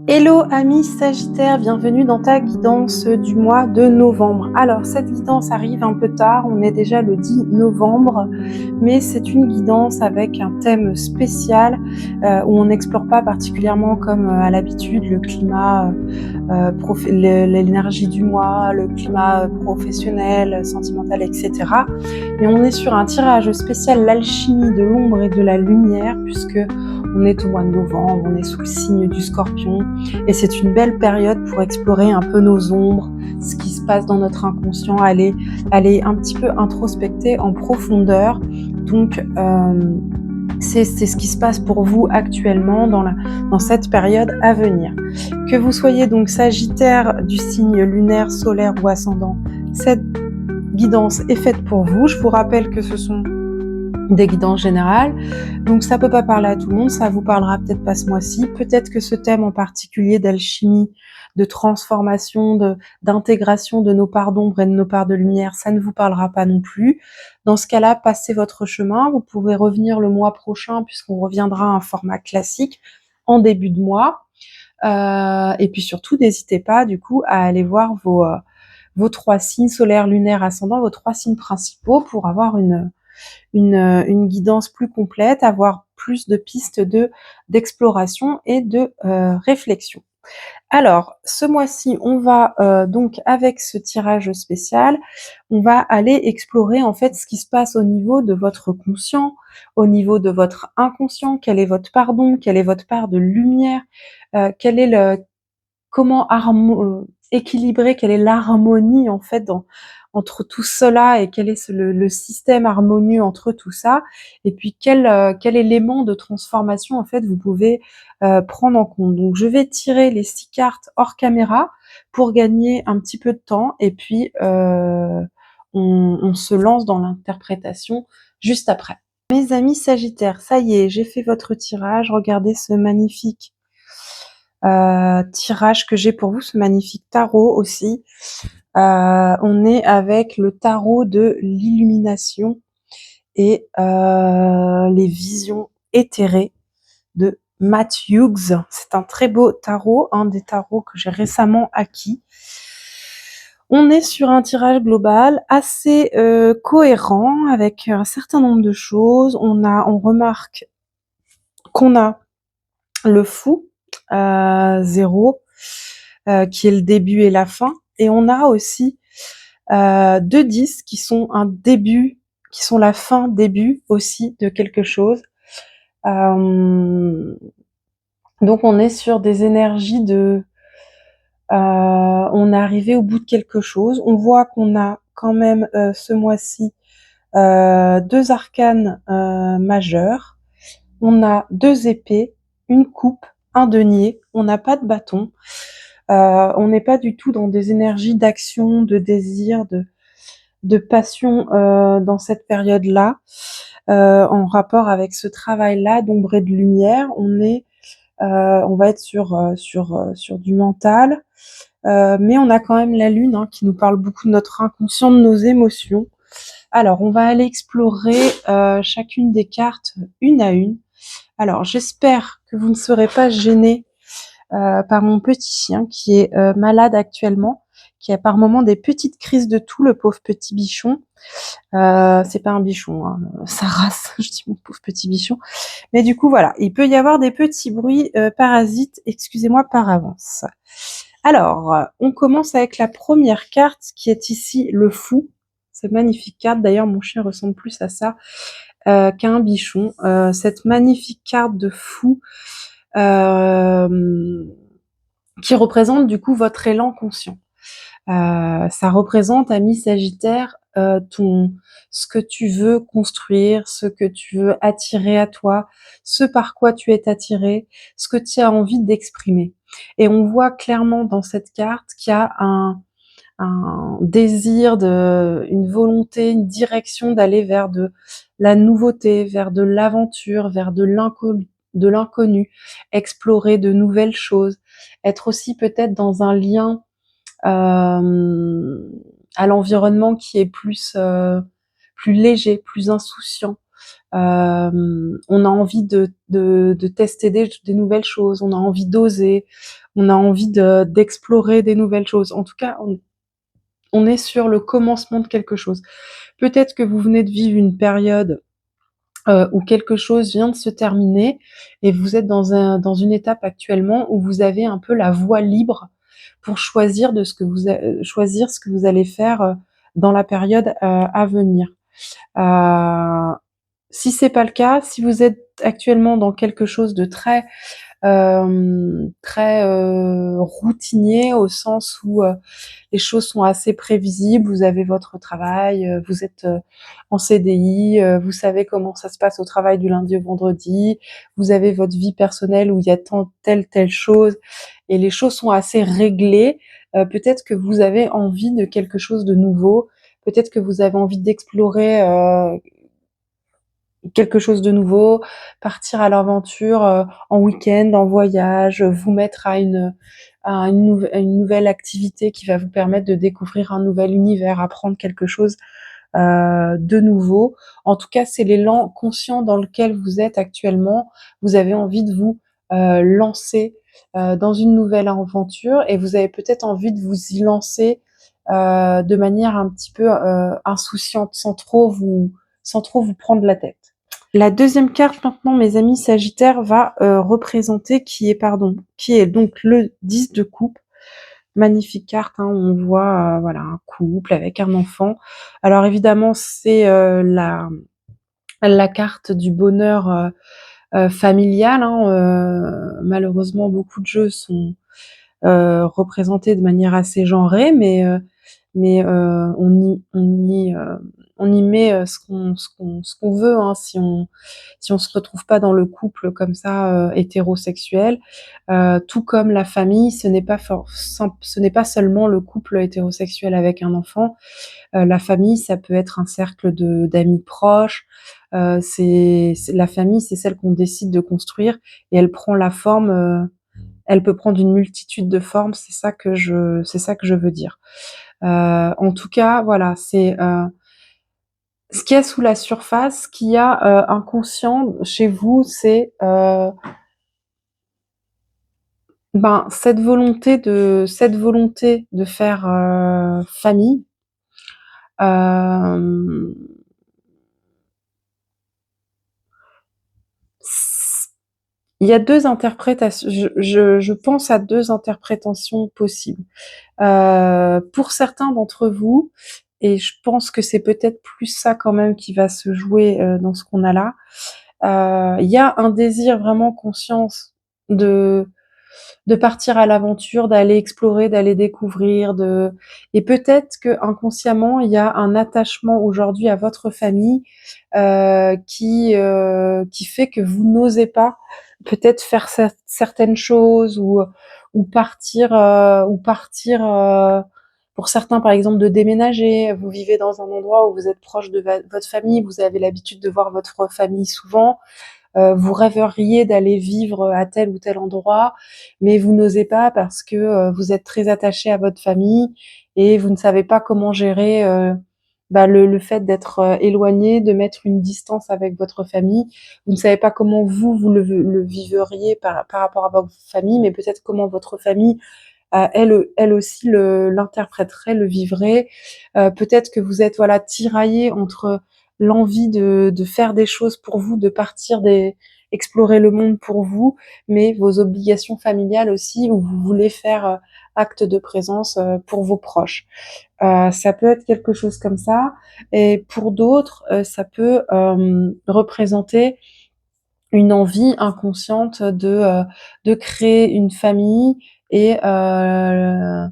Hello amis Sagittaire, bienvenue dans ta guidance du mois de novembre. Alors cette guidance arrive un peu tard, on est déjà le 10 novembre, mais c'est une guidance avec un thème spécial où on n'explore pas particulièrement comme à l'habitude le climat, l'énergie du mois, le climat professionnel, sentimental, etc. Mais on est sur un tirage spécial, l'alchimie de l'ombre et de la lumière, puisque on est au mois de novembre, on est sous le signe du Scorpion, et c'est une belle période pour explorer un peu nos ombres, ce qui se passe dans notre inconscient, aller un petit peu introspecter en profondeur. Donc c'est ce qui se passe pour vous actuellement dans cette période à venir. Que vous soyez donc Sagittaire du signe lunaire, solaire ou ascendant, cette guidance est faite pour vous. Je vous rappelle que ce sont des guidances générales, donc ça peut pas parler à tout le monde, ça vous parlera peut-être pas ce mois-ci, peut-être que ce thème en particulier d'alchimie, de transformation, d'intégration de nos parts d'ombre et de nos parts de lumière, ça ne vous parlera pas non plus. Dans ce cas-là, passez votre chemin, vous pouvez revenir le mois prochain puisqu'on reviendra à un format classique en début de mois, et puis surtout n'hésitez pas du coup à aller voir vos 3 signes solaires, lunaires, ascendants, vos 3 signes principaux pour avoir une guidance plus complète, avoir plus de pistes d'exploration et de réflexion. Alors, ce mois-ci, on va donc avec ce tirage spécial, on va aller explorer en fait ce qui se passe au niveau de votre conscient, au niveau de votre inconscient, quelle est votre part d'ombre, quelle est votre part de lumière, quel est comment équilibrer, quelle est l'harmonie en fait entre tout cela et quel est le système harmonieux entre tout ça, et puis quel élément de transformation en fait vous pouvez prendre en compte. Donc je vais tirer les 6 cartes hors caméra pour gagner un petit peu de temps, et puis on se lance dans l'interprétation juste après. Mes amis Sagittaires, ça y est, j'ai fait votre tirage, regardez ce magnifique tirage que j'ai pour vous, ce magnifique tarot aussi. On est avec le tarot de l'illumination et les visions éthérées de Matt Hughes. C'est un très beau tarot, un des tarots que j'ai récemment acquis. On est sur un tirage global assez cohérent avec un certain nombre de choses. On remarque qu'on a le fou, 0, qui est le début et la fin. Et on a aussi 2 10 qui sont un début, qui sont la fin, début aussi de quelque chose. Donc on est sur des énergies on est arrivé au bout de quelque chose. On voit qu'on a quand même ce mois-ci 2 arcanes majeurs. On a 2 épées, une coupe, un denier. On n'a pas de bâton. On n'est pas du tout dans des énergies d'action, de désir, de passion dans cette période-là. En rapport avec ce travail-là d'ombre et de lumière, on va être sur du mental, mais on a quand même la lune qui nous parle beaucoup de notre inconscient, de nos émotions. Alors, on va aller explorer chacune des cartes une à une. Alors, j'espère que vous ne serez pas gênés par mon petit chien qui est malade actuellement, qui a par moments des petites crises de toux, le pauvre petit bichon. C'est pas un bichon, sa race, je dis mon pauvre petit bichon. Mais du coup, voilà, il peut y avoir des petits bruits parasites, excusez-moi par avance. Alors, on commence avec la première carte qui est ici le fou. Cette magnifique carte, d'ailleurs mon chien ressemble plus à ça qu'à un bichon. Cette magnifique carte de fou qui représente du coup votre élan conscient. Ça représente, ami Sagittaire, ce que tu veux construire, ce que tu veux attirer à toi, ce par quoi tu es attiré, ce que tu as envie d'exprimer. Et on voit clairement dans cette carte qu'il y a un désir, une volonté, une direction d'aller vers de la nouveauté, vers de l'aventure, vers de l'inconnu, explorer de nouvelles choses, être aussi peut-être dans un lien à l'environnement qui est plus léger, plus insouciant, On a envie de tester des nouvelles choses, on a envie d'oser, on a envie d'explorer des nouvelles choses. En tout cas, on est sur le commencement de quelque chose. Peut-être que vous venez de vivre une période où quelque chose vient de se terminer et vous êtes dans une étape actuellement où vous avez un peu la voie libre pour choisir choisir ce que vous allez faire dans la période à venir. Euh, Si c'est pas le cas, si vous êtes actuellement dans quelque chose de très routinier au sens où les choses sont assez prévisibles, vous avez votre travail, vous êtes en CDI, vous savez comment ça se passe au travail du lundi au vendredi, vous avez votre vie personnelle où il y a telle chose, et les choses sont assez réglées. Peut-être que vous avez envie de quelque chose de nouveau, peut-être que vous avez envie d'explorer quelque chose de nouveau, partir à l'aventure en week-end, en voyage, vous mettre à une nouvelle activité qui va vous permettre de découvrir un nouvel univers, apprendre quelque chose de nouveau. En tout cas, c'est l'élan conscient dans lequel vous êtes actuellement. Vous avez envie de vous lancer dans une nouvelle aventure et vous avez peut-être envie de vous y lancer de manière un petit peu insouciante, sans trop vous prendre la tête. La deuxième carte maintenant, mes amis Sagittaires, va représenter qui est donc le 10 de coupe. Magnifique carte, hein, on voit voilà un couple avec un enfant. Alors évidemment, c'est la carte du bonheur familial. Hein, malheureusement, beaucoup de jeux sont représentés de manière assez genrée, mais on y met ce qu'on veut, hein, si on se retrouve pas dans le couple comme ça hétérosexuel, tout comme la famille, ce n'est pas seulement le couple hétérosexuel avec un enfant. La famille, ça peut être un cercle de d'amis proches. C'est la famille, c'est celle qu'on décide de construire et elle prend la forme. Elle peut prendre une multitude de formes. C'est ça que je veux dire. En tout cas, voilà, c'est ce qu'il y a sous la surface, ce qu'il y a inconscient chez vous, c'est cette volonté de faire famille. Euh, il y a deux interprétations. Je pense à deux interprétations possibles. Pour certains d'entre vous, et je pense que c'est peut-être plus ça quand même qui va se jouer dans ce qu'on a là. Il y a un désir vraiment conscience de de partir à l'aventure, d'aller explorer, d'aller découvrir, et peut-être que inconsciemment il y a un attachement aujourd'hui à votre famille qui fait que vous n'osez pas peut-être faire certaines choses ou partir pour certains par exemple de déménager. Vous vivez dans un endroit où vous êtes proche de votre famille, vous avez l'habitude de voir votre famille souvent, vous rêveriez d'aller vivre à tel ou tel endroit, mais vous n'osez pas parce que vous êtes très attaché à votre famille et vous ne savez pas comment gérer le fait d'être éloigné, de mettre une distance avec votre famille. Vous ne savez pas comment vous le vivriez par rapport à votre famille, mais peut-être comment votre famille elle aussi l'interpréterait, le vivrait. Peut-être que vous êtes voilà tiraillé entre l'envie de faire des choses pour vous, de partir explorer le monde pour vous, mais vos obligations familiales aussi, où vous voulez faire acte de présence pour vos proches. Ça peut être quelque chose comme ça. Et pour d'autres, ça peut représenter une envie inconsciente de créer une famille et euh,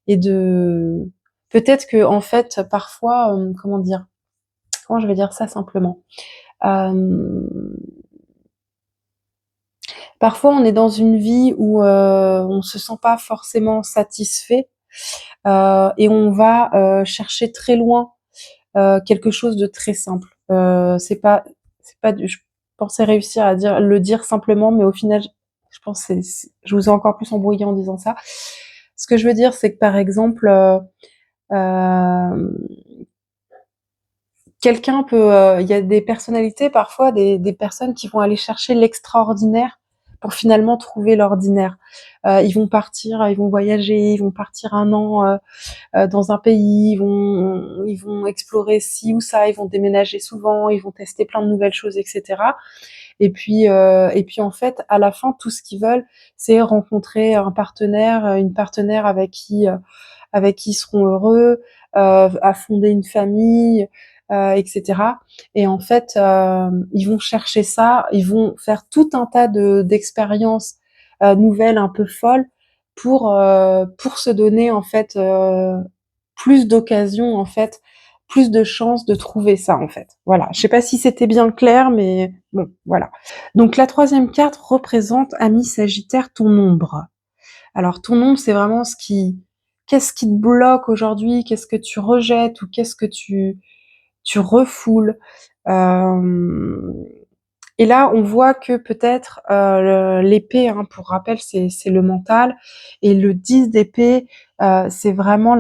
et de peut-être que en fait parfois comment je vais dire ça simplement. Euh, Parfois on est dans une vie où on se sent pas forcément satisfait et on va chercher très loin quelque chose de très simple. Je pensais réussir à le dire simplement, mais au final, je pense que je vous ai encore plus embrouillé en disant ça. Ce que je veux dire, c'est que par exemple, euh, quelqu'un peut, il y a des personnalités parfois, des personnes qui vont aller chercher l'extraordinaire pour finalement trouver l'ordinaire. Ils vont partir, ils vont voyager, ils vont partir 1 an, dans un pays, ils vont explorer ci ou ça, ils vont déménager souvent, ils vont tester plein de nouvelles choses, etc. Et puis en fait, à la fin, tout ce qu'ils veulent, c'est rencontrer un partenaire, une partenaire avec qui ils seront heureux, à fonder une famille, etc. Et en fait, ils vont chercher ça, ils vont faire tout un tas d'expériences nouvelles, un peu folles, pour se donner en fait plus d'occasions, en fait, plus de chances de trouver ça en fait. Voilà. Je sais pas si c'était bien clair, mais bon, voilà. Donc la troisième carte représente, ami Sagittaire, ton ombre. Alors ton ombre, c'est vraiment qu'est-ce qui te bloque aujourd'hui, qu'est-ce que tu rejettes ou qu'est-ce que tu refoules. Euh, et là, on voit que peut-être l'épée, hein, pour rappel, c'est le mental, et le 10 d'épée, c'est vraiment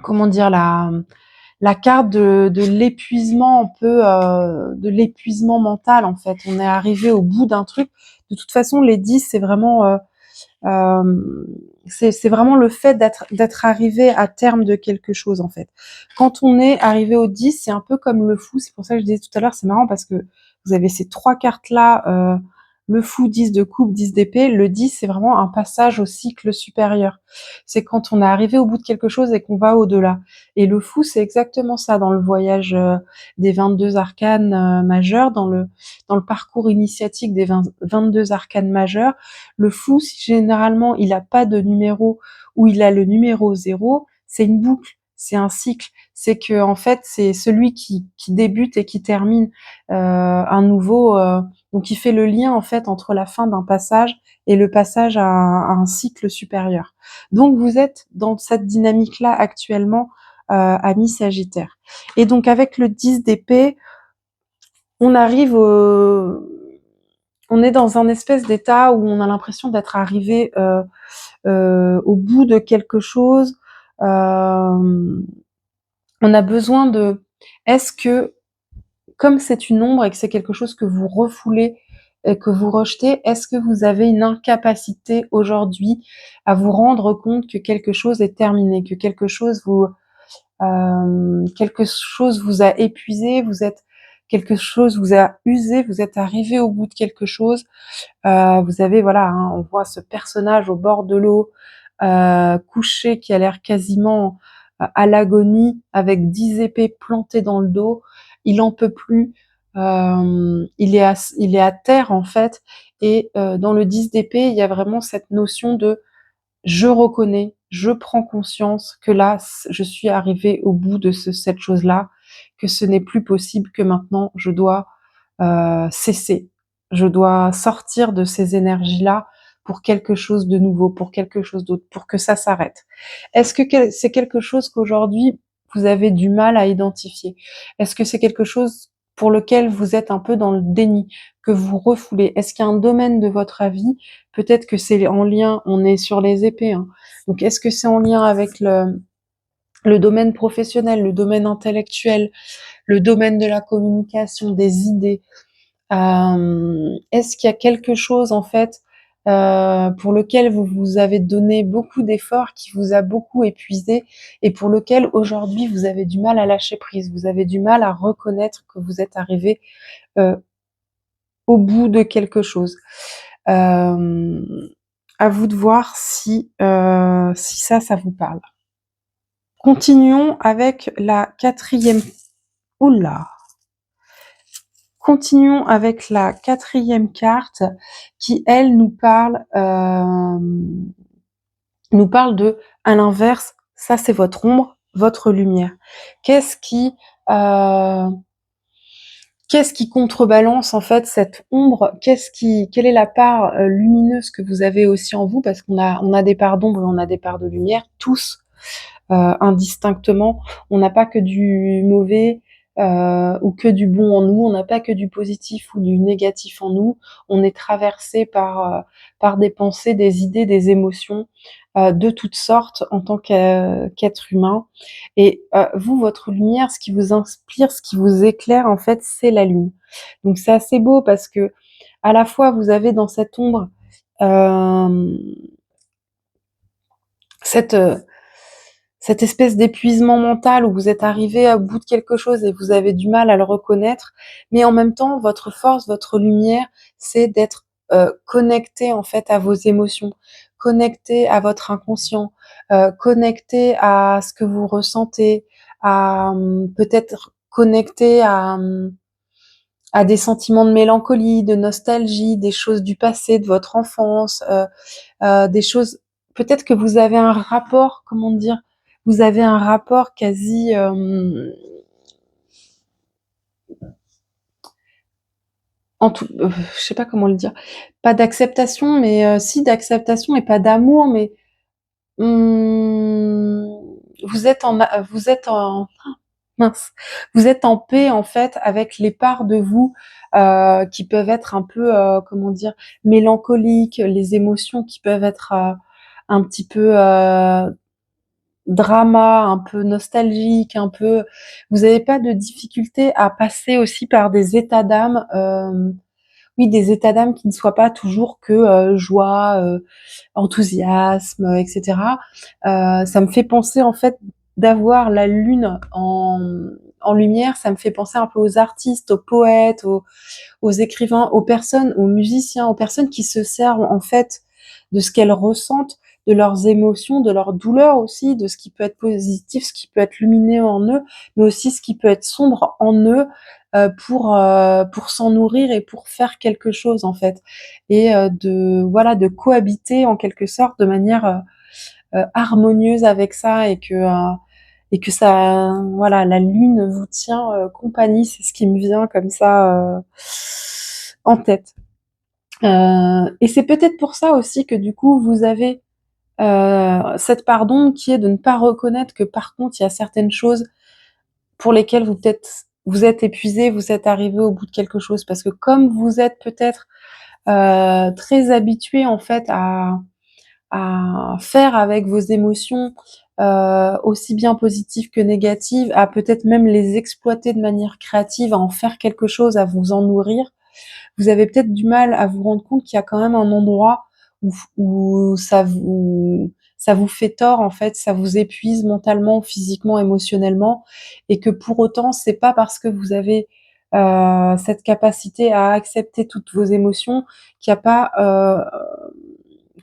comment dire, la carte de l'épuisement un peu, de l'épuisement mental en fait. On est arrivé au bout d'un truc. De toute façon, les 10, c'est vraiment c'est vraiment le fait d'être arrivé à terme de quelque chose en fait. Quand on est arrivé au 10, c'est un peu comme le fou. C'est pour ça que je disais tout à l'heure, c'est marrant parce que vous avez ces trois cartes là, le fou, 10 de coupe, 10 d'épée. Le 10, c'est vraiment un passage au cycle supérieur. C'est quand on est arrivé au bout de quelque chose et qu'on va au-delà. Et le fou, c'est exactement ça dans le voyage des 22 arcanes majeurs, dans le parcours initiatique des 22 arcanes majeurs. Le fou, si généralement il a pas de numéro ou il a le numéro 0, c'est une boucle, c'est un cycle. C'est que en fait, c'est celui qui débute et qui termine un nouveau. Donc, il fait le lien en fait entre la fin d'un passage et le passage à un cycle supérieur. Donc, vous êtes dans cette dynamique-là actuellement, ami Sagittaire. Et donc, avec le 10 d'épée, on arrive on est dans un espèce d'état où on a l'impression d'être arrivé au bout de quelque chose. On a besoin de... Est-ce que, comme c'est une ombre et que c'est quelque chose que vous refoulez et que vous rejetez, est-ce que vous avez une incapacité aujourd'hui à vous rendre compte que quelque chose est terminé, que quelque chose vous a épuisé, quelque chose vous a usé, vous êtes arrivé au bout de quelque chose. Vous avez, voilà, hein, on voit ce personnage au bord de l'eau, couché, qui a l'air quasiment à l'agonie, avec 10 épées plantées dans le dos. Il en peut plus. Il est à terre en fait. Et dans le 10 d'épée, il y a vraiment cette notion de je reconnais, je prends conscience que là, je suis arrivée au bout de cette chose-là, que ce n'est plus possible, que maintenant je dois cesser. Je dois sortir de ces énergies-là pour quelque chose de nouveau, pour quelque chose d'autre, pour que ça s'arrête. Est-ce que c'est quelque chose qu'aujourd'hui vous avez du mal à identifier? Est-ce que c'est quelque chose pour lequel vous êtes un peu dans le déni, que vous refoulez? Est-ce qu'il y a un domaine de votre vie, peut-être que c'est en lien, on est sur les épées, hein, donc est-ce que c'est en lien avec le domaine professionnel, le domaine intellectuel, le domaine de la communication, des idées? Est-ce qu'il y a quelque chose en fait pour lequel vous vous avez donné beaucoup d'efforts, qui vous a beaucoup épuisé et pour lequel aujourd'hui vous avez du mal à lâcher prise, vous avez du mal à reconnaître que vous êtes arrivé euh, au bout de quelque chose? À vous de voir si ça vous parle. Continuons avec la quatrième. Oula. Continuons avec la quatrième carte qui, elle, nous parle de, à l'inverse, ça c'est votre ombre, votre lumière. Qu'est-ce euh, qui contrebalance en fait cette ombre? Quelle est la part lumineuse que vous avez aussi en vous? Parce on a des parts d'ombre et on a des parts de lumière, tous indistinctement. On n'a pas que du mauvais, ou que du bon en nous. On n'a pas que du positif ou du négatif en nous. On est traversé par des pensées, des idées, des émotions de toutes sortes en tant qu'être humain. Et vous, votre lumière, ce qui vous inspire, ce qui vous éclaire, en fait, c'est la lune. Donc c'est assez beau parce que à la fois vous avez dans cette ombre euh, cette cette espèce d'épuisement mental où vous êtes arrivé à bout de quelque chose et vous avez du mal à le reconnaître, mais en même temps, votre force, votre lumière, c'est d'être connecté en fait à vos émotions, connecté à votre inconscient, connecté à ce que vous ressentez, à peut-être connecté à des sentiments de mélancolie, de nostalgie, des choses du passé, de votre enfance, des choses. Peut-être que vous avez un rapport, comment dire, vous avez un rapport quasi, je sais pas comment le dire, pas d'acceptation, mais si d'acceptation et pas d'amour, mais hum, vous êtes en mince, vous êtes en paix en fait avec les parts de vous qui peuvent être un peu, comment dire, mélancoliques, les émotions qui peuvent être un petit peu drama, un peu nostalgique, un peu. Vous n'avez pas de difficulté à passer aussi par des états d'âme, oui, des états d'âme qui ne soient pas toujours que joie, enthousiasme, etc. Ça me fait penser en fait d'avoir la lune en lumière, ça me fait penser un peu aux artistes, aux poètes, aux écrivains, aux personnes, aux musiciens, aux personnes qui se servent en fait de ce qu'elles ressentent, de leurs émotions, de leurs douleurs aussi, de ce qui peut être positif, ce qui peut être lumineux en eux, mais aussi ce qui peut être sombre en eux pour s'en nourrir et pour faire quelque chose en fait, et de cohabiter en quelque sorte de manière harmonieuse avec ça et que ça, voilà, la lune vous tient compagnie, c'est ce qui me vient comme ça en tête. Et c'est peut-être pour ça aussi que du coup vous avez cette part d'ombre qui est de ne pas reconnaître que par contre il y a certaines choses pour lesquelles vous êtes épuisé, vous êtes arrivé au bout de quelque chose parce que comme vous êtes peut-être très habitué en fait à faire avec vos émotions, aussi bien positives que négatives, à peut-être même les exploiter de manière créative, à en faire quelque chose, à vous en nourrir. Vous avez peut-être du mal à vous rendre compte qu'il y a quand même un endroit où ça vous fait tort, en fait, ça vous épuise mentalement, physiquement, émotionnellement, et que pour autant, c'est pas parce que vous avez cette capacité à accepter toutes vos émotions qu'il n'y a pas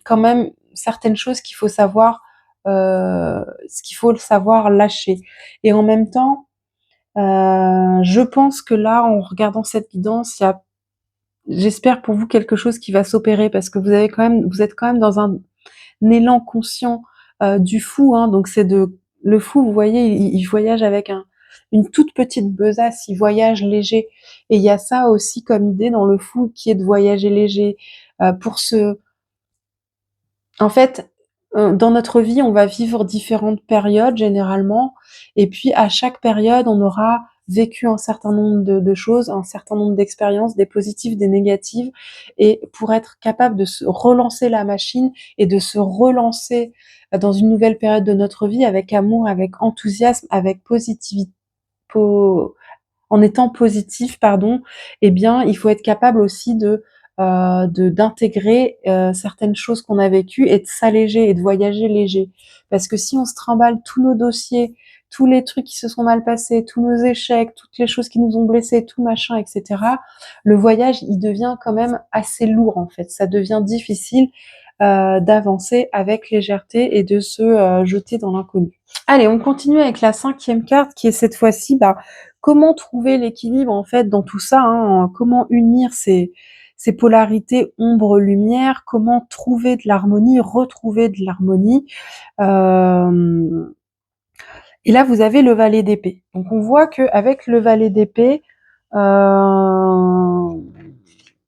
quand même certaines choses qu'il faut savoir, ce qu'il faut le savoir lâcher. Et en même temps, je pense que là, en regardant cette guidance, il y a, j'espère pour vous, quelque chose qui va s'opérer parce que vous êtes quand même dans un élan conscient du fou, hein, donc c'est de le fou, vous voyez, il voyage avec une toute petite besace, il voyage léger, et il y a ça aussi comme idée dans le fou qui est de voyager léger pour se en fait, dans notre vie, on va vivre différentes périodes généralement, et puis à chaque période, on aura vécu un certain nombre de choses, un certain nombre d'expériences, des positives, des négatives, et pour être capable de se relancer la machine et de se relancer dans une nouvelle période de notre vie avec amour, avec enthousiasme, avec positivité, en étant positif, pardon, eh bien, il faut être capable aussi d'intégrer certaines choses qu'on a vécues et de s'alléger et de voyager léger. Parce que si on se trimballe tous nos dossiers, tous les trucs qui se sont mal passés, tous nos échecs, toutes les choses qui nous ont blessés, tout machin, etc., le voyage, il devient quand même assez lourd en fait. Ça devient difficile d'avancer avec légèreté et de se jeter dans l'inconnu. Allez, on continue avec la 5e carte qui est cette fois-ci, comment trouver l'équilibre en fait dans tout ça, hein, comment unir ces polarités ombre-lumière, comment trouver de l'harmonie, retrouver de l'harmonie. Et là, vous avez le valet d'épée. Donc on voit qu'avec le valet d'épée,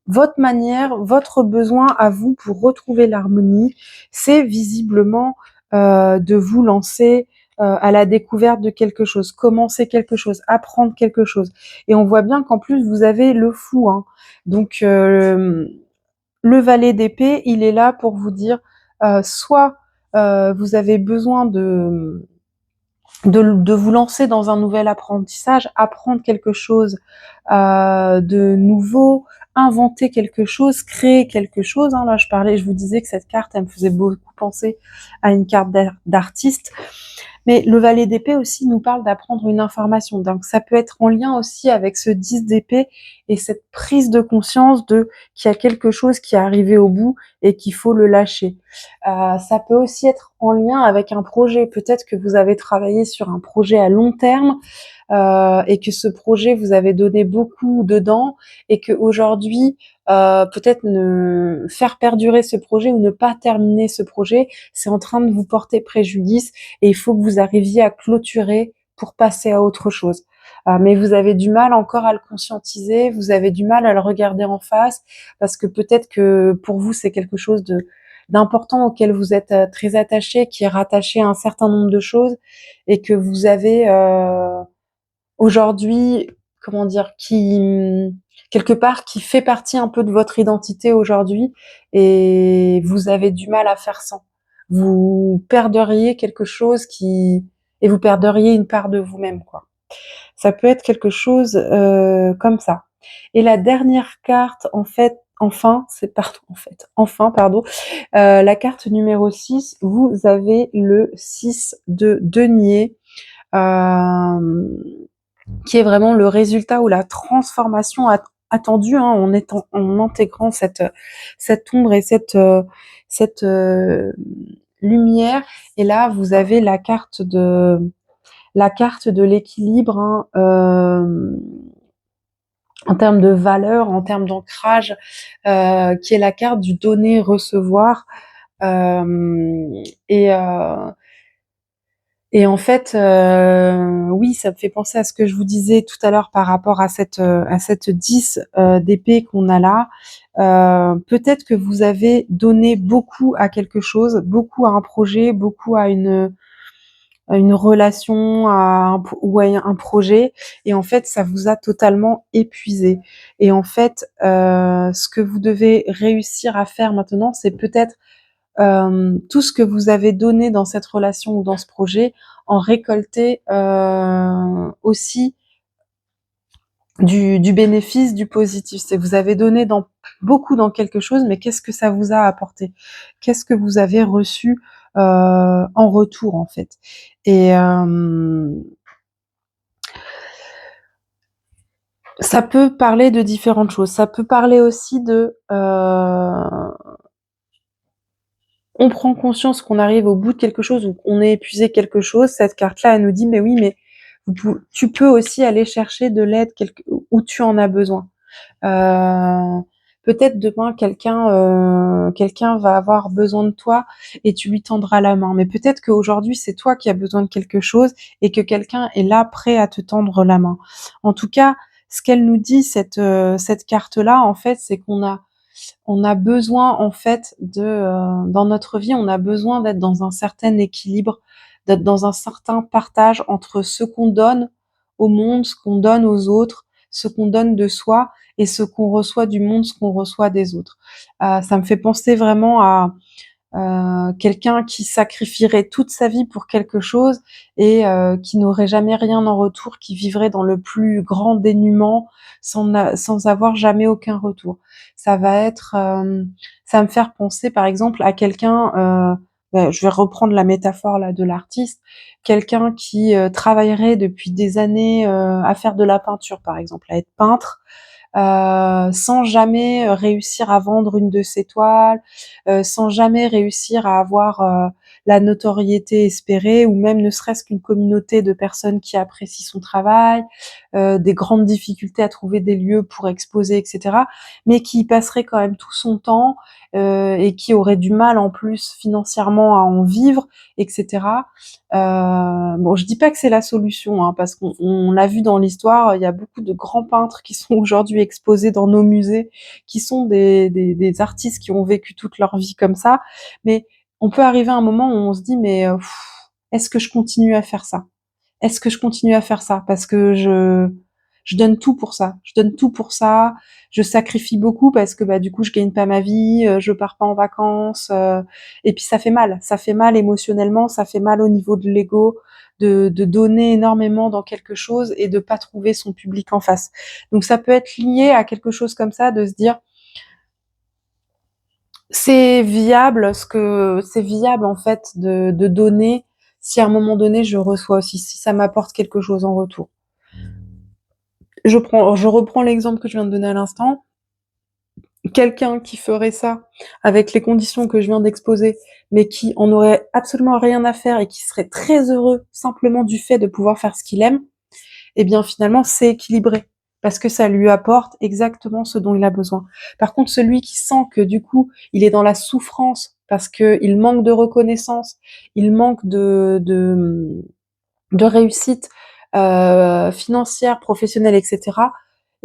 votre manière, votre besoin à vous pour retrouver l'harmonie, c'est visiblement de vous lancer à la découverte de quelque chose, commencer quelque chose, apprendre quelque chose. Et on voit bien qu'en plus vous avez le fou, hein. Donc le valet d'épée, il est là pour vous dire soit vous avez besoin de vous lancer dans un nouvel apprentissage, apprendre quelque chose de nouveau, inventer quelque chose, créer quelque chose. Hein. Là, je vous disais que cette carte, elle me faisait beaucoup penser à une carte d'artiste. Mais le valet d'épée aussi nous parle d'apprendre une information. Donc ça peut être en lien aussi avec ce 10 d'épée et cette prise de conscience de qu'il y a quelque chose qui est arrivé au bout et qu'il faut le lâcher. Ça peut aussi être en lien avec un projet. Peut-être que vous avez travaillé sur un projet à long terme et que ce projet vous avez donné beaucoup dedans et que aujourd'hui peut-être ne faire perdurer ce projet ou ne pas terminer ce projet, c'est en train de vous porter préjudice et il faut que vous arriviez à clôturer pour passer à autre chose. Mais vous avez du mal encore à le conscientiser, vous avez du mal à le regarder en face parce que peut-être que pour vous c'est quelque chose d'important auquel vous êtes très attaché, qui est rattaché à un certain nombre de choses et que vous avez aujourd'hui, comment dire, qui quelque part qui fait partie un peu de votre identité aujourd'hui et vous avez du mal à faire sans. Vous perdriez quelque chose et vous perdriez une part de vous-même, quoi. Ça peut être quelque chose comme ça. Et la dernière carte, enfin, pardon, la carte numéro 6, vous avez le 6 de denier. Euh, qui est vraiment le résultat ou la transformation attendue hein, en intégrant cette ombre et cette lumière. Et là, vous avez la carte de l'équilibre hein, en termes de valeur, en termes d'ancrage, qui est la carte du donner-recevoir. Et Et en fait, oui, ça me fait penser à ce que je vous disais tout à l'heure par rapport à cette 10 d'épée qu'on a là. Peut-être que vous avez donné beaucoup à quelque chose, beaucoup à un projet, beaucoup à une relation, ou à un projet, et en fait, ça vous a totalement épuisé. Et en fait, ce que vous devez réussir à faire maintenant, c'est peut-être tout ce que vous avez donné dans cette relation ou dans ce projet, en récolter aussi du bénéfice, du positif. C'est vous avez donné beaucoup dans quelque chose, mais qu'est-ce que ça vous a apporté? Qu'est-ce que vous avez reçu en retour en fait? Et ça peut parler de différentes choses. Ça peut parler aussi de on prend conscience qu'on arrive au bout de quelque chose ou qu'on est épuisé quelque chose, cette carte-là, elle nous dit, mais oui, mais tu peux aussi aller chercher de l'aide où tu en as besoin. Euh, Peut-être demain, quelqu'un va avoir besoin de toi et tu lui tendras la main. Mais peut-être qu'aujourd'hui, c'est toi qui as besoin de quelque chose et que quelqu'un est là prêt à te tendre la main. En tout cas, ce qu'elle nous dit, cette carte-là, en fait, c'est on a besoin en fait dans notre vie, on a besoin d'être dans un certain équilibre, d'être dans un certain partage entre ce qu'on donne au monde, ce qu'on donne aux autres, ce qu'on donne de soi et ce qu'on reçoit du monde, ce qu'on reçoit des autres. Ça me fait penser vraiment à quelqu'un qui sacrifierait toute sa vie pour quelque chose et qui n'aurait jamais rien en retour, qui vivrait dans le plus grand dénuement sans avoir jamais aucun retour. Ça va être, ça va me faire penser par exemple à quelqu'un, je vais reprendre la métaphore là de l'artiste, quelqu'un qui travaillerait depuis des années à faire de la peinture par exemple, à être peintre, sans jamais réussir à vendre une de ses toiles, sans jamais réussir à avoir la notoriété espérée ou même ne serait-ce qu'une communauté de personnes qui apprécient son travail, des grandes difficultés à trouver des lieux pour exposer, etc. Mais qui passerait quand même tout son temps et qui aurait du mal en plus financièrement à en vivre, etc. Bon, je dis pas que c'est la solution, hein, parce qu'on l'a vu dans l'histoire, il y a beaucoup de grands peintres qui sont aujourd'hui exposés dans nos musées, qui sont des artistes qui ont vécu toute leur vie comme ça. Mais on peut arriver à un moment où on se dit, mais est-ce que je continue à faire ça? Est-ce que je continue à faire ça? Parce que je donne tout pour ça. Je donne tout pour ça. Je sacrifie beaucoup parce que bah du coup je gagne pas ma vie, je pars pas en vacances, et puis ça fait mal. Ça fait mal émotionnellement, ça fait mal au niveau de l'ego, de donner énormément dans quelque chose et de pas trouver son public en face. Donc ça peut être lié à quelque chose comme ça, de se dire c'est viable en fait de donner si à un moment donné je reçois aussi, si ça m'apporte quelque chose en retour. Je reprends l'exemple que je viens de donner à l'instant. Quelqu'un qui ferait ça avec les conditions que je viens d'exposer, mais qui en aurait absolument rien à faire et qui serait très heureux simplement du fait de pouvoir faire ce qu'il aime, eh bien finalement c'est équilibré parce que ça lui apporte exactement ce dont il a besoin. Par contre, celui qui sent que du coup il est dans la souffrance parce qu'il manque de reconnaissance, il manque de réussite financière, professionnelle, etc.,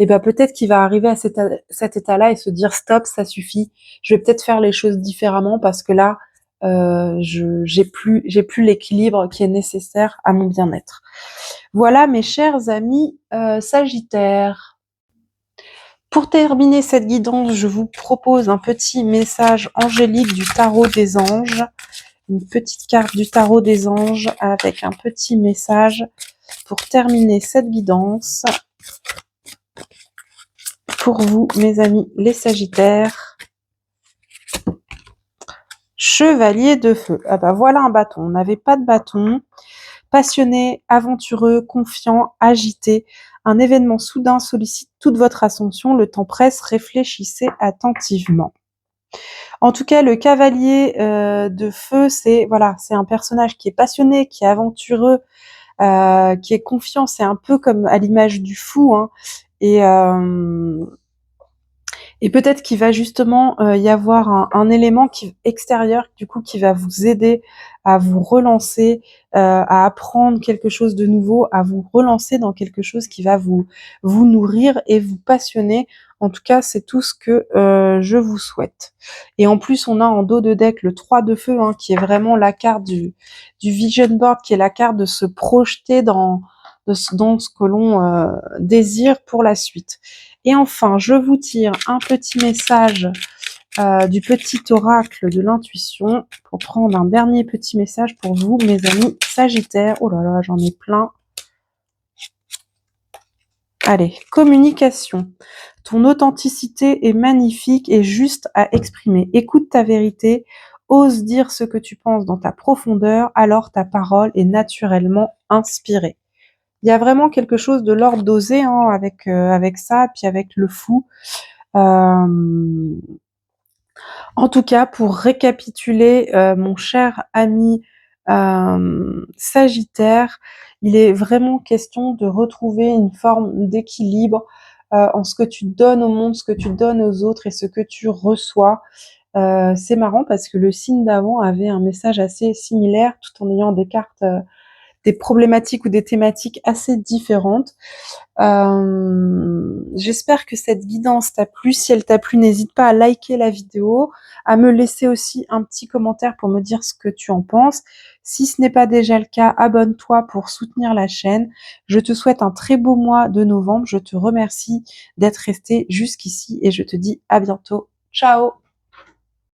et ben peut-être qu'il va arriver à cet état-là et se dire stop, ça suffit. Je vais peut-être faire les choses différemment parce que là, j'ai plus l'équilibre qui est nécessaire à mon bien-être. Voilà, mes chers amis Sagittaires. Pour terminer cette guidance, je vous propose un petit message angélique du tarot des anges. Une petite carte du tarot des anges avec un petit message pour terminer cette guidance. Pour vous, mes amis les Sagittaires. Chevalier de feu. Ah bah voilà un bâton. On n'avait pas de bâton. Passionné, aventureux, confiant, agité. Un événement soudain sollicite toute votre attention. Le temps presse, réfléchissez attentivement. En tout cas, le cavalier de feu, c'est un personnage qui est passionné, qui est aventureux, qui est confiant. C'est un peu comme à l'image du fou, hein. Et, euh, et peut-être qu'il va justement y avoir un élément extérieur du coup qui va vous aider à vous relancer, à apprendre quelque chose de nouveau, à vous relancer dans quelque chose qui va vous nourrir et vous passionner. En tout cas, c'est tout ce que je vous souhaite. Et en plus, on a en dos de deck le 3 de feu, hein, qui est vraiment la carte du vision board, qui est la carte de se projeter dans ce que l'on désire pour la suite. Et enfin, je vous tire un petit message du petit oracle de l'intuition pour prendre un dernier petit message pour vous, mes amis Sagittaires. Oh là là, j'en ai plein. Allez, communication. Ton authenticité est magnifique et juste à exprimer. Écoute ta vérité, ose dire ce que tu penses dans ta profondeur, alors ta parole est naturellement inspirée. Il y a vraiment quelque chose de l'ordre d'oser, hein, avec ça, puis avec le fou. Euh, En tout cas, pour récapituler, mon cher ami Sagittaire, il est vraiment question de retrouver une forme d'équilibre en ce que tu donnes au monde, ce que tu donnes aux autres et ce que tu reçois. C'est marrant parce que le signe d'avant avait un message assez similaire tout en ayant des cartes, des problématiques ou des thématiques assez différentes. J'espère que cette guidance t'a plu. Si elle t'a plu, n'hésite pas à liker la vidéo, à me laisser aussi un petit commentaire pour me dire ce que tu en penses. Si ce n'est pas déjà le cas, abonne-toi pour soutenir la chaîne. Je te souhaite un très beau mois de novembre. Je te remercie d'être resté jusqu'ici et je te dis à bientôt. Ciao!